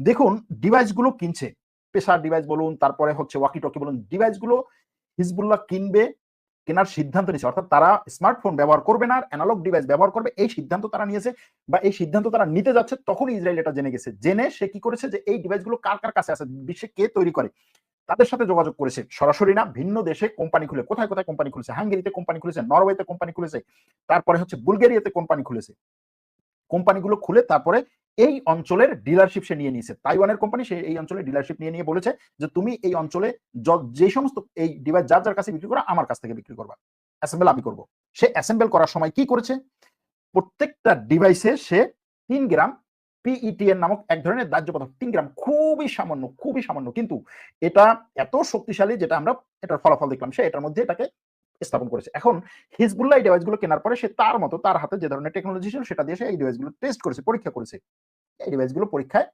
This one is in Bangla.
দেখুন ডিভাইসগুলো কিনছে, পেশার ডিভাইস বলুন, তারপরে হচ্ছে ওয়াকি টকি বলুন, ডিভাইসগুলো হিজবুল্লাহ কিনবে, কেনার সিদ্ধান্ত নিয়েছে। অর্থাৎ তারা স্মার্টফোন ব্যবহার করবে না, অ্যানালগ ডিভাইস ব্যবহার করবে, এই সিদ্ধান্ত তারা নিয়েছে বা এই সিদ্ধান্ত তারা নিতে যাচ্ছে। তখন ইসরায়েল এটা জেনে গেছে, জেনে সে কি করেছে যে এই ডিভাইসগুলো কার কার কাছে আছে, বিশ্বে কে তৈরি করে, তাদের সাথে যোগাযোগ করেছে। সরাসরি না, ভিন্ন দেশে কোম্পানি খুলে, কোথায় কোথায় কোম্পানি খুলেছে, হাঙ্গেরিতে কোম্পানি খুলেছে, নরওয়েতে কোম্পানি খুলেছে, তারপরে হচ্ছে বুলগেরিয়াতে কোম্পানি খুলেছে। কোম্পানিগুলো খুলে তারপরে এই অঞ্চলের ডিলারশিপ সে নিয়ে নিয়েছে। তাইওয়ানের কোম্পানি, সে এই অঞ্চলের ডিলারশিপ নিয়ে বলেছে যে তুমি এই অঞ্চলে যে সমস্ত এই ডিভাইস যার যার কাছে বিক্রি করা, আমার কাছ থেকে বিক্রি করবা, অ্যাসেম্বল আমি করব। সে অ্যাসেম্বল করার সময় কি করেছে, প্রত্যেকটা ডিভাইসে সে 3 গ্রাম পিইটিএন নামক এক ধরনের দাহ্য পদার্থ, 3 গ্রাম, খুবই সামান্য, খুবই সামান্য, কিন্তু এটা এত শক্তিশালী যেটা আমরা এটার ফলাফল দেখলাম, সে এটার মধ্যে এটাকে স্থাপন করেছে। এখন হিজবুল্লাহ এই ডিভাইসগুলো কেনার পরে সে তার মতো তার হাতে যে ধরনের টেকনোলজি ছিল সেটা দিয়ে সে এই ডিভাইসগুলো টেস্ট করেছে, পরীক্ষা করেছে। এই ডিভাইসগুলো পরীক্ষায়